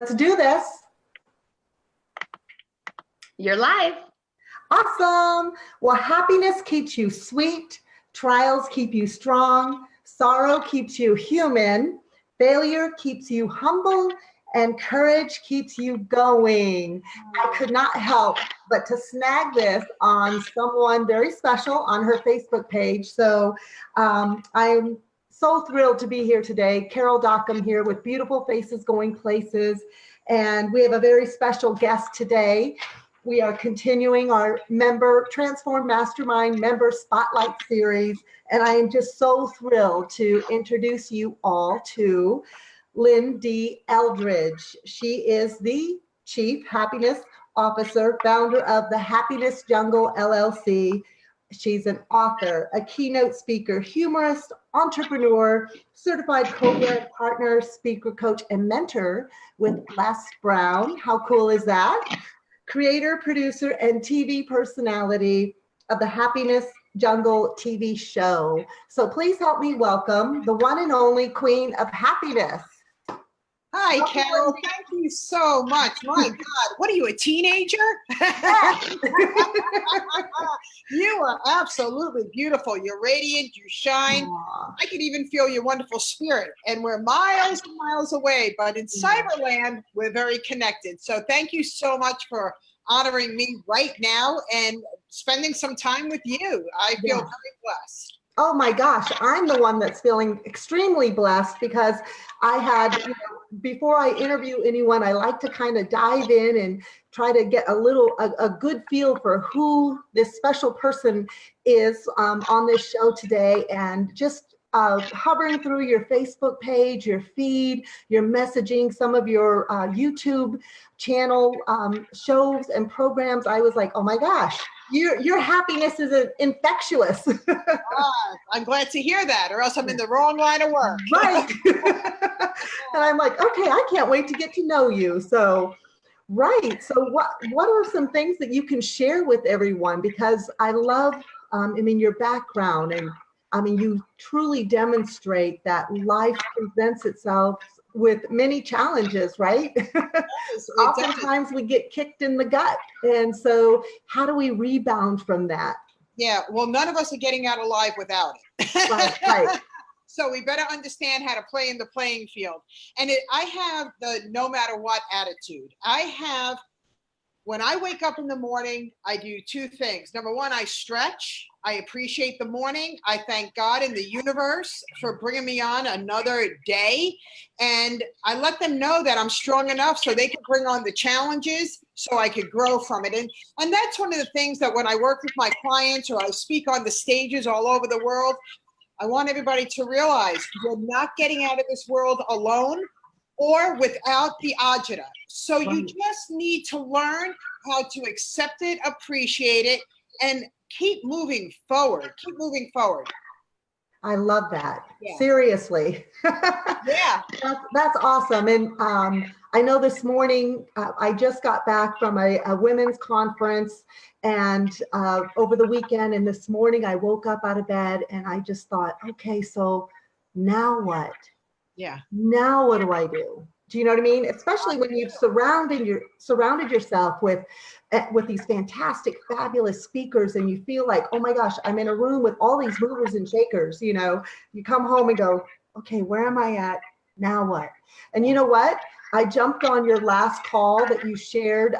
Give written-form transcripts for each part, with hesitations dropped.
Let's do this. You're live. Awesome. Well, happiness keeps you sweet. Trials keep you strong. Sorrow keeps you human. Failure keeps you humble. And courage keeps you going. I could not help but to snag this on someone very special on her Facebook page. So I'm so thrilled to be here today. Carol Dockum here with Beautiful Faces Going Places. And we have a very special guest today. We are continuing our Transform Mastermind member spotlight series. And I am just so thrilled to introduce you all to Lyn-Dee Eldridge. She is the Chief Happiness Officer, founder of the Happiness Jungle LLC. She's an author, a keynote speaker, humorist, entrepreneur, certified co-brand partner, speaker, coach, and mentor with Les Brown. How cool is that? Creator, producer, and TV personality of the Happiness Jungle TV show. So please help me welcome the one and only Queen of Happiness. Hi, Carol. Thank you so much. My God, what are you, a teenager? You are absolutely beautiful. You're radiant. You shine. Aww. I can even feel your wonderful spirit. And we're miles and miles away, but in Cyberland, we're very connected. So thank you so much for honoring me right now and spending some time with you. I feel very blessed. Oh my gosh, I'm the one that's feeling extremely blessed because I had, before I interview anyone, I like to kind of dive in and try to get a good feel for who this special person is on this show today. And just hovering through your Facebook page, your feed, your messaging, some of your YouTube channel shows and programs, I was like, oh my gosh, your happiness is infectious. I'm glad to hear that, or else I'm in the wrong line of work. Right. And I'm like, okay, I can't wait to get to know you. So, right. So what are some things that you can share with everyone? Because I love, your background, and you truly demonstrate that life presents itself with many challenges, right? Yes, oftentimes we get kicked in the gut. And so how do we rebound from that? Yeah, well, none of us are getting out alive without it. Right. So we better understand how to play in the playing field. And I have the no matter what attitude. When I wake up in the morning, I do two things. Number one, I stretch. I appreciate the morning. I thank God and the universe for bringing me on another day. And I let them know that I'm strong enough so they can bring on the challenges so I could grow from it. And that's one of the things that when I work with my clients or I speak on the stages all over the world, I want everybody to realize you're not getting out of this world alone or without the agita. So you just need to learn how to accept it, appreciate it, and keep moving forward. Keep moving forward. I love that. Yeah. Seriously. Yeah. That's awesome. And I know this morning, I just got back from a women's conference and over the weekend, and this morning I woke up out of bed and I just thought, okay, so now what? Yeah. Now what do I do? Do you know what I mean? Especially when you've surrounded yourself with these fantastic, fabulous speakers, and you feel like, oh my gosh, I'm in a room with all these movers and shakers. You come home and go, okay, where am I at? Now what? And you know what? I jumped on your last call that you shared,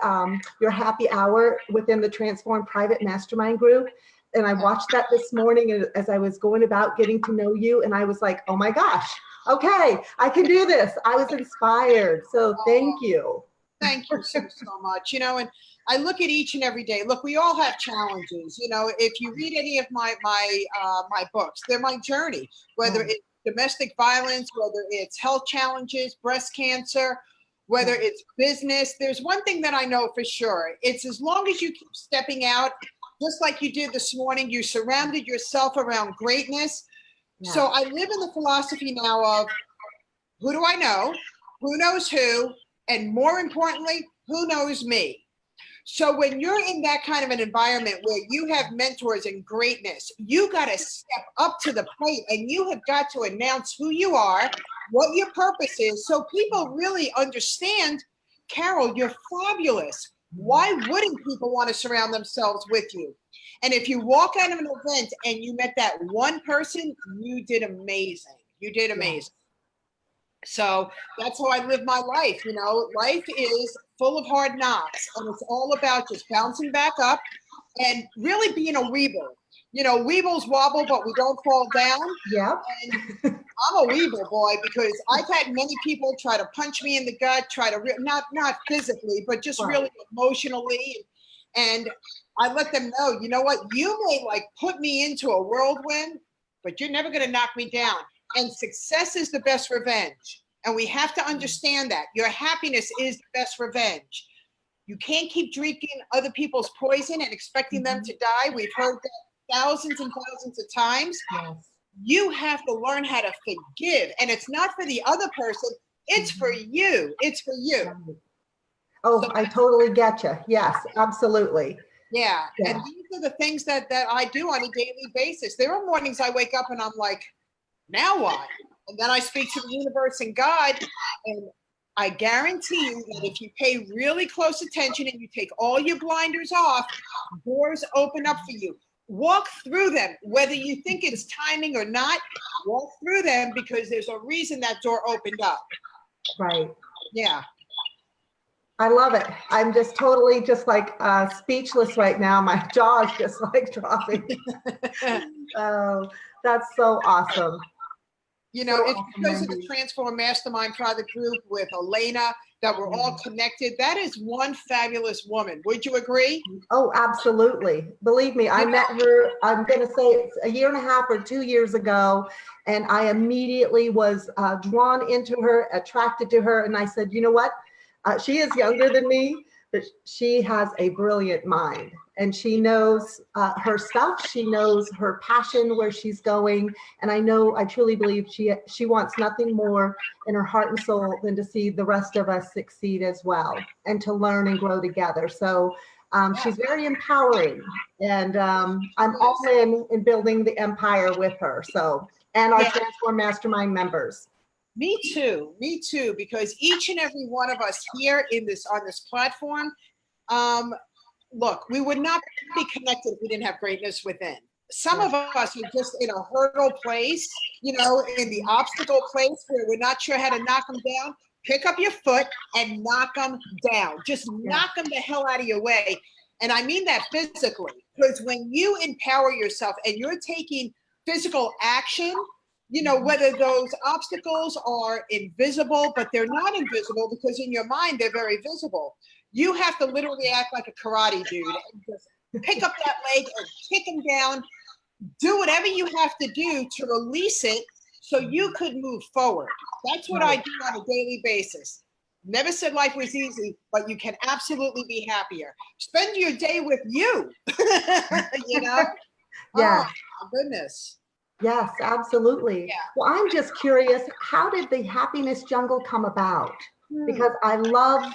your happy hour within the Transform Private Mastermind group. And I watched that this morning as I was going about getting to know you. And I was like, oh my gosh. Okay, I can do this. I was inspired. So thank you. Thank you so much. And I look at each and every day. Look, we all have challenges. If you read any of my books, they're my journey, whether it's domestic violence, whether it's health challenges, breast cancer, whether it's business. There's one thing that I know for sure. It's as long as you keep stepping out, just like you did this morning, you surrounded yourself around greatness. Yeah. So I live in the philosophy now of who do I know, who knows who, and more importantly, who knows me. So when you're in that kind of an environment where you have mentors and greatness, you got to step up to the plate and you have got to announce who you are what your purpose is, so people really understand, Carol, you're fabulous. Why wouldn't people want to surround themselves with you? And if you walk out of an event and you met that one person, you did amazing. You did amazing. So that's how I live my life. You know, life is full of hard knocks, and it's all about just bouncing back up and really being a weeble. You know, weebles wobble, but we don't fall down. Yep. And I'm a weeble boy, because I've had many people try to punch me in the gut, try to not physically, but just really emotionally. And I let them know, you know what, you may like put me into a whirlwind, but you're never going to knock me down. And success is the best revenge. And we have to understand that your happiness is the best revenge. You can't keep drinking other people's poison and expecting them to die. We've heard that thousands and thousands of times. Yes. You have to learn how to forgive. And it's not for the other person. It's for you. It's for you. Oh, So, I totally get you. Yes, absolutely. Yeah. And these are the things that I do on a daily basis. There are mornings I wake up and I'm like, now what? And then I speak to the universe and God, and I guarantee you that if you pay really close attention and you take all your blinders off, doors open up for you. Walk through them, whether you think it's timing or not. Walk through them, because there's a reason that door opened up. Right. Yeah. I love it. I'm just totally just like speechless right now. My jaw's just like dropping. Oh, that's so awesome. You know, So it's awesome, because of the Lyn-Dee. Transform Mastermind private group with Elena that we're all connected. That is one fabulous woman. Would you agree? Oh, absolutely. Believe me, I met her, I'm going to say it's a year and a half or 2 years ago, and I immediately was drawn into her, attracted to her, and I said, you know what? She is younger than me, but she has a brilliant mind, and she knows her stuff. She knows her passion, where she's going. And I truly believe she wants nothing more in her heart and soul than to see the rest of us succeed as well, and to learn and grow together. So she's very empowering, and I'm all in building the empire with her. So, and our Transform Mastermind members. Me too, because each and every one of us here on this platform, look, we would not be connected if we didn't have greatness within. Some of us are just in a hurdle place, you know, in the obstacle place where we're not sure how to knock them down. Pick up your foot and knock them down. Just knock them the hell out of your way. And I mean that physically, because when you empower yourself and you're taking physical action, you know, whether those obstacles are invisible, but they're not invisible, because in your mind, they're very visible. You have to literally act like a karate dude and just pick up that leg and kick him down. Do whatever you have to do to release it so you could move forward. That's what I do on a daily basis. Never said life was easy, but you can absolutely be happier. Spend your day with you, you know? Yeah. Oh, my goodness. Yes, absolutely. Well, I'm just curious, how did the Happiness Jungle come about? Because I love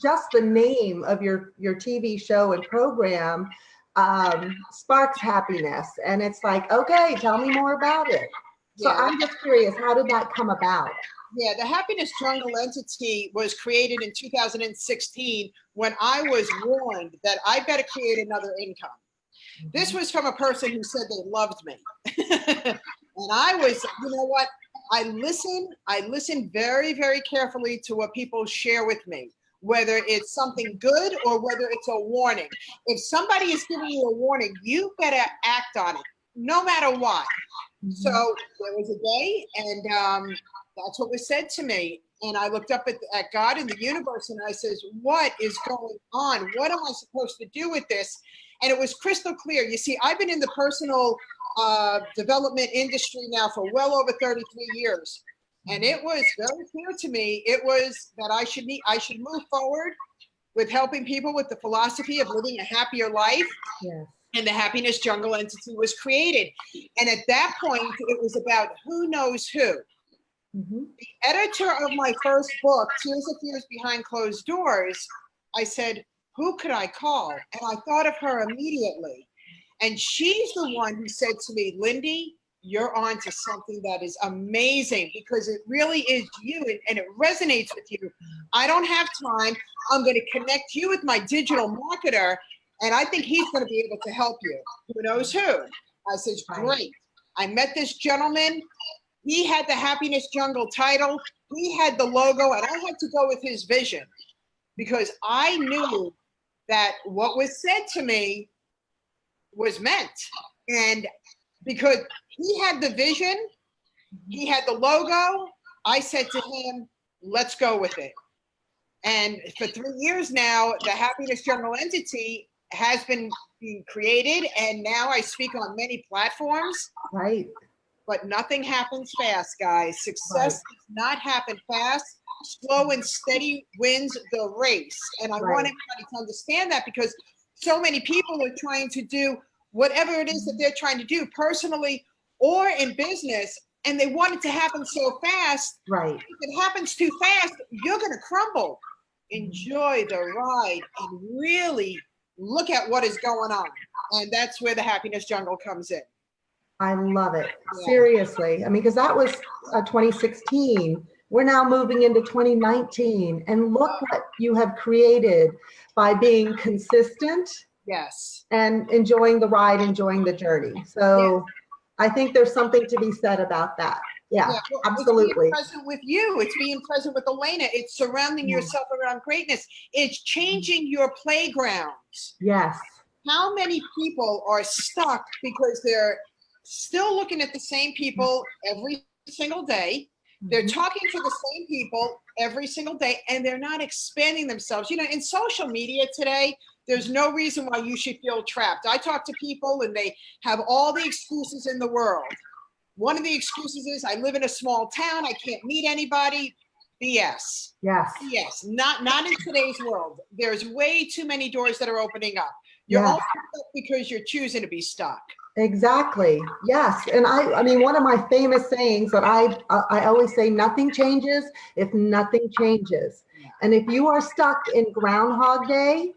just the name of your TV show and program, sparks happiness. And it's like, okay, tell me more about it. So I'm just curious, how did that come about? Yeah, the Happiness Jungle entity was created in 2016 when I was warned that I've got to create another income. This was from a person who said they loved me. And I was, you know what? I listen very, very carefully to what people share with me, whether it's something good or whether it's a warning. If somebody is giving you a warning, you better act on it, no matter what. So there was a day, and that's what was said to me. And I looked up at God and the universe, and I says, what is going on? What am I supposed to do with this? And it was crystal clear. You see, I've been in the personal development industry now for well over 33 years. And it was very clear to me, it was that I should move forward with helping people with the philosophy of living a happier life. Yes. And the Happiness Jungle entity was created. And at that point, it was about who knows who. The editor of my first book, Tears of Fears Behind Closed Doors, I said, who could I call? And I thought of her immediately. And she's the one who said to me, Lyn-Dee, you're on to something that is amazing, because it really is you, and it resonates with you. I don't have time. I'm going to connect you with my digital marketer, and I think he's going to be able to help you. Who knows who? I said, great. I met this gentleman. He had the Happiness Jungle title. He had the logo, and I had to go with his vision, because I knew that what was said to me was meant. And because he had the vision, he had the logo, I said to him, let's go with it. And for 3 years now, the Happiness Jungle entity has been being created, and now I speak on many platforms. Right. But nothing happens fast, guys. Success does not happen fast. Slow and steady wins the race. And I want everybody to understand that, because so many people are trying to do whatever it is that they're trying to do personally or in business, and they want it to happen so fast. Right. If it happens too fast, you're going to crumble. Enjoy the ride and really look at what is going on. And that's where the Happiness Jungle comes in. I love it. Seriously. I mean, because that was 2016. We're now moving into 2019. And look what you have created by being consistent. Yes. And enjoying the ride, enjoying the journey. So I think there's something to be said about that. Yeah, well, absolutely. It's being present with you. It's being present with Elena. It's surrounding yourself around greatness. It's changing your playgrounds. Yes. How many people are stuck because they're still looking at the same people every single day? They're talking to the same people every single day, and they're not expanding themselves. You know, in social media today, there's no reason why you should feel trapped. I talk to people and they have all the excuses in the world. One of the excuses is, I live in a small town, I can't meet anybody. BS. Yes. Yes, not in today's world. There's way too many doors that are opening up. You're only stuck because you're choosing to be stuck. Exactly. Yes. And I mean, one of my famous sayings that I always say, nothing changes if nothing changes. And if you are stuck in Groundhog Day,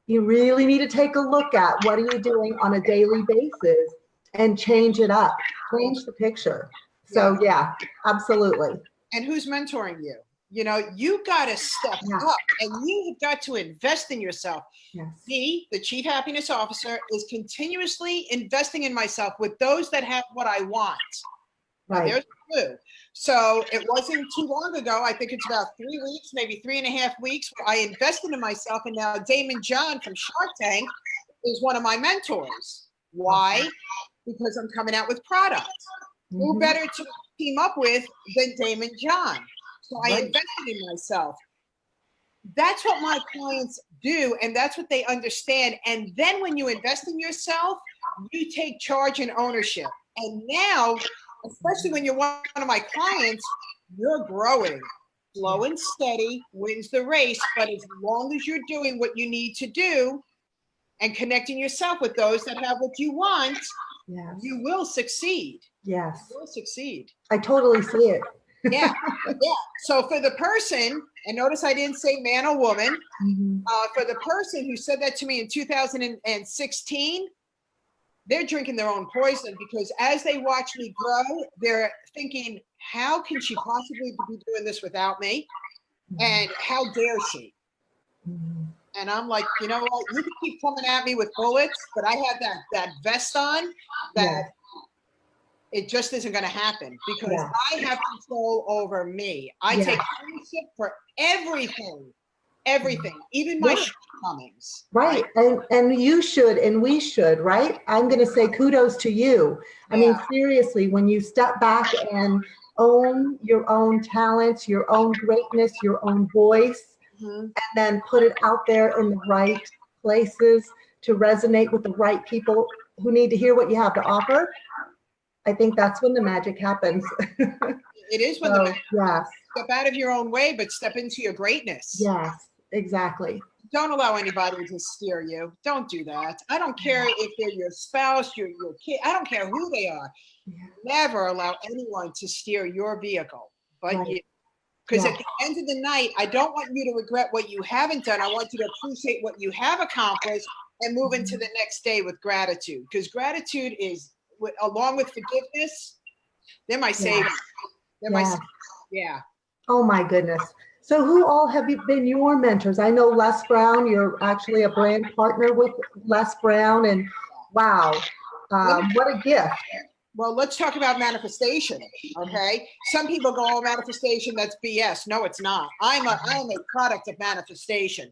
you really need to take a look at what are you doing on a daily basis and change it up, change the picture. So yeah, absolutely. And who's mentoring you? You know, you got to step up, and you've got to invest in yourself. Yes. Me, the Chief Happiness Officer, is continuously investing in myself with those that have what I want. Right. Now, there's a clue. So it wasn't too long ago. I think it's about 3 weeks, maybe 3.5 weeks, where I invested in myself. And now Damon John from Shark Tank is one of my mentors. Why? Because I'm coming out with products. Who better to team up with than Damon John? So I invested in myself. That's what my clients do, and that's what they understand. And then when you invest in yourself, you take charge and ownership. And now, especially when you're one of my clients, you're growing. Slow and steady wins the race, but as long as you're doing what you need to do and connecting yourself with those that have what you want, you will succeed. Yes. You will succeed. I totally see it. Yeah. So for the person, and notice I didn't say man or woman, for the person who said that to me in 2016, they're drinking their own poison, because as they watch me grow, they're thinking, how can she possibly be doing this without me? And how dare she? And I'm like, you know what? You can keep coming at me with bullets, but I have that vest on that it just isn't going to happen, because I have control over me. I take ownership for everything, even my shortcomings. Right. And you should, and we should, right? I'm going to say kudos to you. I mean, seriously, when you step back and own your own talents, your own greatness, your own voice, and then put it out there in the right places to resonate with the right people who need to hear what you have to offer, I think that's when the magic happens. It is when the magic happens. Step out of your own way, but step into your greatness. Yes, exactly. Don't allow anybody to steer you. Don't do that. I don't care if they're your spouse, your kid. I don't care who they are. Never allow anyone to steer your vehicle but you. Because at the end of the night, I don't want you to regret what you haven't done. I want you to appreciate what you have accomplished and move into the next day with gratitude. Because gratitude is along with forgiveness, they're my savior. They're my savior. Yeah. Oh my goodness. So who all have been your mentors? I know Les Brown, you're actually a brand partner with Les Brown, and wow, what a gift. Well, let's talk about manifestation, okay? Some people go, oh, manifestation, that's BS. No, it's not. I'm a product of manifestation.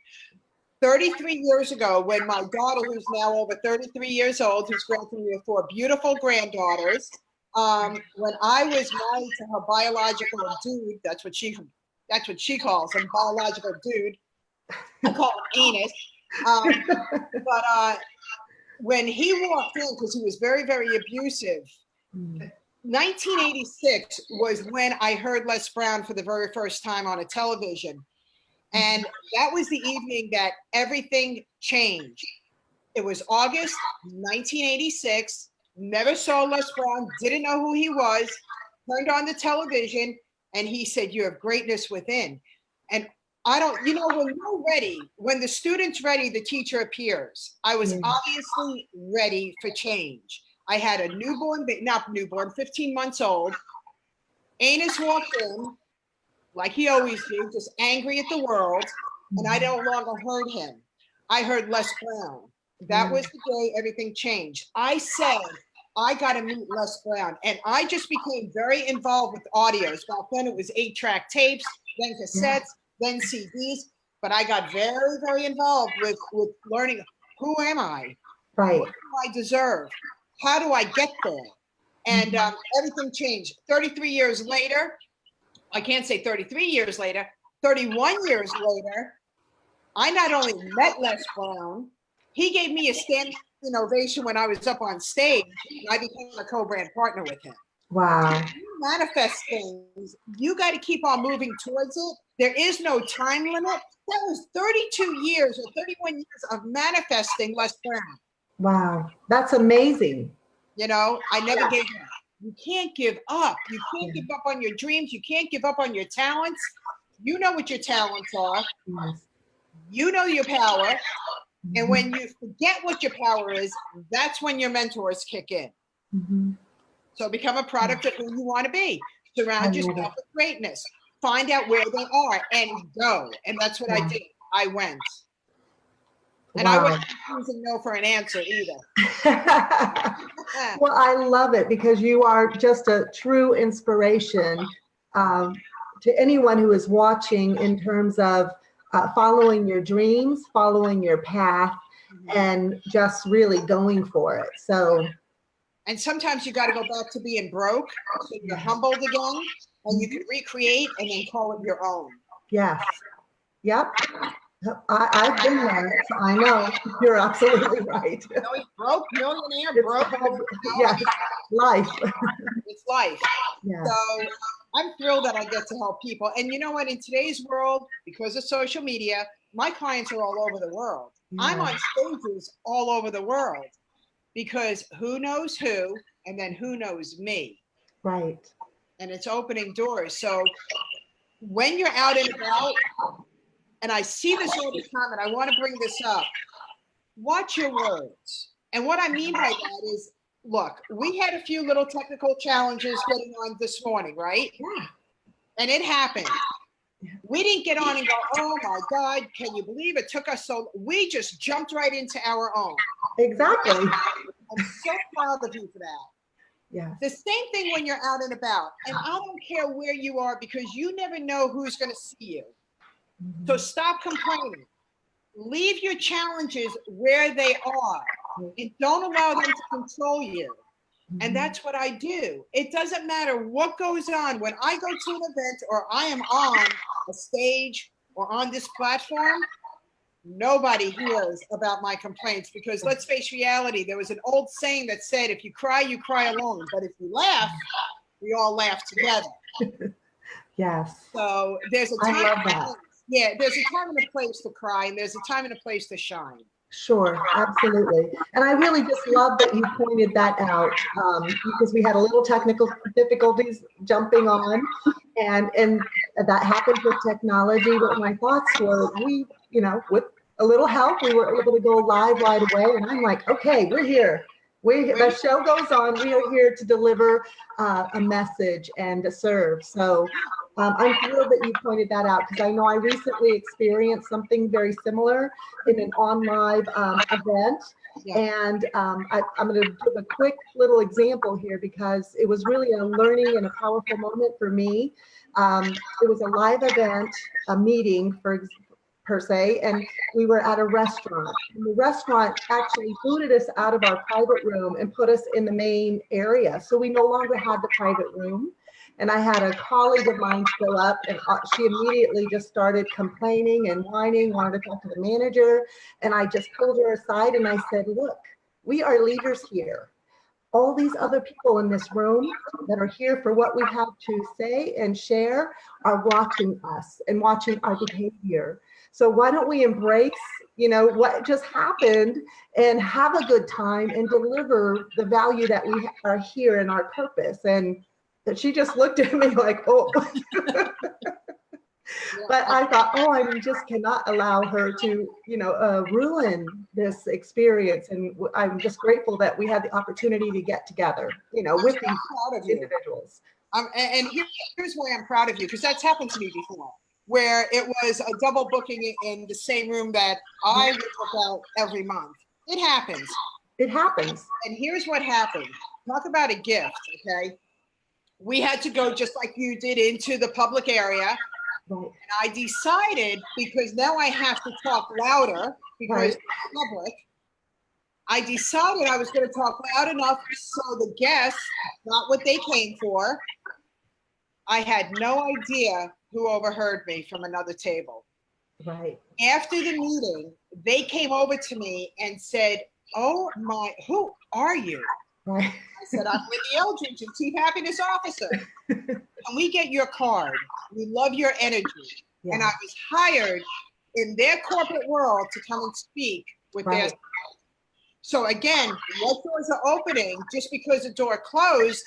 33 years ago, when my daughter, who's now over 33 years old, who's granted me 4 beautiful granddaughters, when I was married to her biological dude, that's what she calls him, biological dude. I call him anus. But when he walked in, because he was very, very abusive, 1986 was when I heard Les Brown for the very first time on a television. And that was the evening that everything changed. It was August 1986. Never saw Les Brown, didn't know who he was, turned on the television, and he said, you have greatness within. And I don't, when you're ready, when the student's ready, the teacher appears. I was obviously ready for change. I had a 15 months old. Anus walked in, like he always did, just angry at the world, and I no longer heard him. I heard Les Brown. That was the day everything changed. I said, I got to meet Les Brown, and I just became very involved with audios. Back then it was 8-track tapes, then cassettes, then CDs, but I got very, very involved with learning, who am I? Right. What do I deserve? How do I get there? And everything changed. 33 years later, I can't say 33 years later, 31 years later, I not only met Les Brown, he gave me a standing ovation when I was up on stage. I became a co-brand partner with him. Wow. When you manifest things, you got to keep on moving towards it. There is no time limit. That was 32 years or 31 years of manifesting Les Brown. Wow, that's amazing. I never gave up. You can't give up. You can't give up on your dreams. You can't give up on your talents. You know what your talents are. Yes. You know your power. And when you forget what your power is, that's when your mentors kick in. So become a product of who you want to be. Surround yourself with greatness. Find out where they are and go. And that's what I did. I went. And I wasn't using no for an answer either. Well, I love it because you are just a true inspiration to anyone who is watching in terms of following your dreams, following your path, and just really going for it. So, and sometimes you got to go back to being broke, so you're humbled again, and you can recreate and then call it your own. Yes. Yep. I've been there. So I know you're absolutely right. Broke, millionaire, broke. Yeah, life. It's life. Yeah. So I'm thrilled that I get to help people. And you know what? In today's world, because of social media, my clients are all over the world. Yeah. I'm on stages all over the world because who knows who, and then who knows me. Right. And it's opening doors. So when you're out and about, and I see this all the time, and I want to bring this up, watch your words. And what I mean by that is, look, we had a few little technical challenges getting on this morning, right? Yeah. And it happened. We didn't get on and go, oh my God, can you believe it took us so, we just jumped right into our own. Exactly. I'm so proud of you for that. Yeah. The same thing when you're out and about. And I don't care where you are because you never know who's going to see you. So stop complaining. Leave your challenges where they are and don't allow them to control you. And that's what I do. It doesn't matter what goes on. When I go to an event or I am on a stage or on this platform, nobody hears about my complaints because let's face reality. There was an old saying that said, if you cry alone. But if you laugh, we all laugh together. Yes. So there's a time. I love that. Yeah, there's a time and a place to cry, and there's a time and a place to shine. Sure, absolutely. And I really just love that you pointed that out because we had a little technical difficulties jumping on, and that happened with technology. But my thoughts were, with a little help, we were able to go live right away. And I'm like, okay, we're here. The show goes on. We are here to deliver a message and to serve. So I'm thrilled that you pointed that out, because I know I recently experienced something very similar in an on-live event. Yeah. And I'm going to give a quick little example here, because it was really a learning and a powerful moment for me. It was a live event, a meeting per se, and we were at a restaurant. And the restaurant actually booted us out of our private room and put us in the main area. So we no longer had the private room. And I had a colleague of mine show up, and she immediately just started complaining and whining, wanted to talk to the manager. And I just pulled her aside and I said, look, we are leaders here. All these other people in this room that are here for what we have to say and share are watching us and watching our behavior. So why don't we embrace, what just happened, and have a good time and deliver the value that we are here in our purpose. And that she just looked at me like, oh. But I thought, I just cannot allow her to, ruin this experience. And I'm just grateful that we had the opportunity to get together, with these individuals. And here's why I'm proud of you, because that's happened to me before, where it was a double booking in the same room that I would book out every month. It happens. It happens. And here's what happened. Talk about a gift, okay? We had to go, just like you did, into the public area. Right. And I decided, because now I have to talk louder because it's public, I decided I was going to talk loud enough so the guests, not what they came for, I had no idea who overheard me from another table. Right. After the meeting, they came over to me and said, oh my, who are you? Right. I said, I'm Lyn-Dee Eldridge, and Chief Happiness Officer. Can we get your card? We love your energy. Yeah. And I was hired in their corporate world to come and speak with their. So again, what doors are opening? Just because the door closed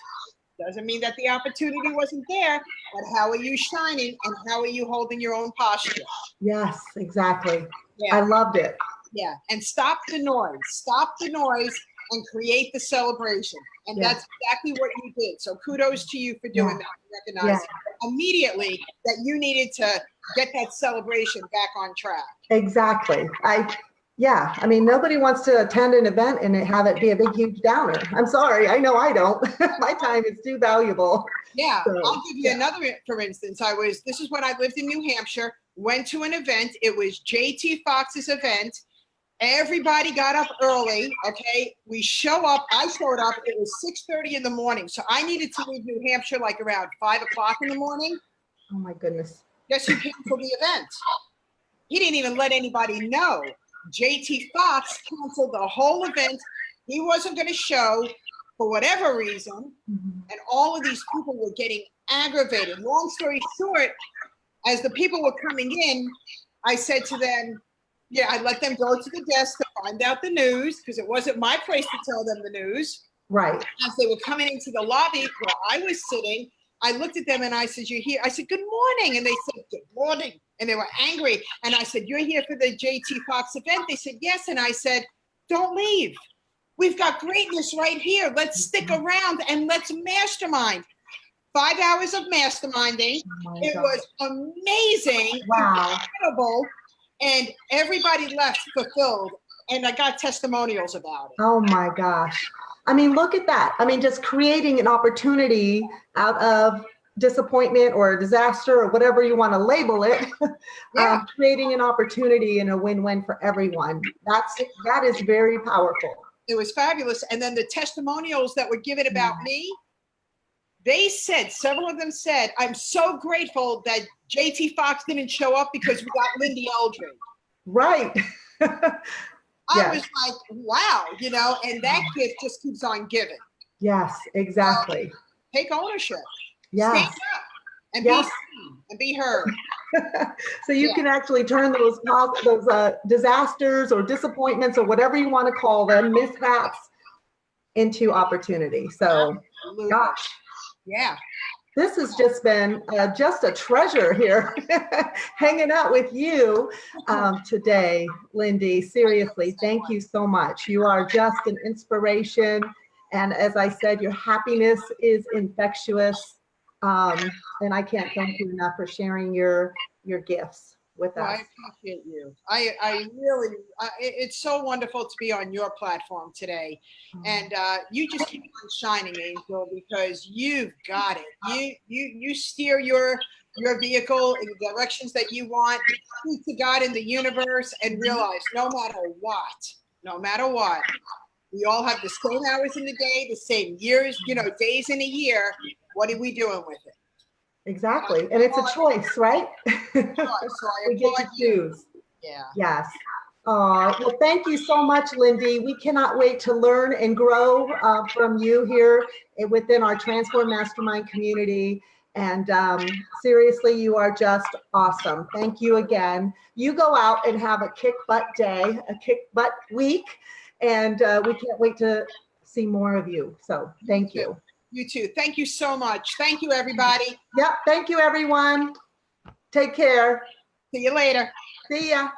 doesn't mean that the opportunity wasn't there, but how are you shining and how are you holding your own posture? Yes, exactly. Yeah. I loved it. Yeah, and stop the noise. Stop the noise and create the celebration. And that's exactly what you did. So kudos to you for doing that, recognizing immediately that you needed to get that celebration back on track. Exactly. I mean, nobody wants to attend an event and have it be a big, huge downer. I'm sorry. I know I don't. My time is too valuable. Yeah. So, I'll give you another, for instance. This is when I lived in New Hampshire, went to an event. It was JT Fox's event. Everybody got up early, okay? We show up. I showed up. It was 6:30 in the morning. So I needed to leave New Hampshire like around 5 o'clock in the morning. Oh, my goodness. Guess who canceled the event? He didn't even let anybody know. JT Fox canceled the whole event. He wasn't going to show for whatever reason. Mm-hmm. And all of these people were getting aggravated. Long story short, as the people were coming in, I said to them, I let them go to the desk to find out the news, because it wasn't my place to tell them the news. Right. As they were coming into the lobby where I was sitting, I looked at them and I said, you're here. I said, good morning. And they said, good morning. And they were angry. And I said, you're here for the JT Fox event? They said, yes. And I said, don't leave. We've got greatness right here. Let's stick around and let's mastermind. 5 hours of masterminding. Oh, it was amazing. Wow. Incredible. And everybody left fulfilled. And I got testimonials about it. Oh my gosh. I mean, look at that. I mean, just creating an opportunity out of disappointment or disaster or whatever you want to label it, creating an opportunity and a win-win for everyone. That is very powerful. It was fabulous. And then the testimonials that were given about me, they said, several of them said, I'm so grateful that JT Fox didn't show up because we got Lyn-Dee Eldridge. Right. I was like, wow, and that gift just keeps on giving. Yes, exactly. Take ownership. Yes. Stand up and be seen and be heard. So you can actually turn those disasters or disappointments or whatever you want to call them, mishaps, into opportunity. So, absolutely. Gosh. Yeah. This has just been just a treasure here, hanging out with you today, Lyn-Dee. Seriously, thank you so much. You are just an inspiration. And as I said, your happiness is infectious. And I can't thank you enough for sharing your gifts with Well, us. I appreciate you. I really, it's so wonderful to be on your platform today. And you just keep on shining, Angel, because you've got it. You steer your vehicle in the directions that you want. Speak to God in the universe and realize no matter what, we all have the same hours in the day, the same years, days in a year. What are we doing with it? Exactly. And it's a choice, right? So I We get to choose. Yeah. Yes. Well, thank you so much, Lyn-Dee. We cannot wait to learn and grow from you here within our Transform Mastermind community. And seriously, you are just awesome. Thank you again. You go out and have a kick butt day, a kick butt week. And we can't wait to see more of you. So thank you. You too. Thank you so much. Thank you, everybody. Yep. Thank you, everyone. Take care. See you later. See ya.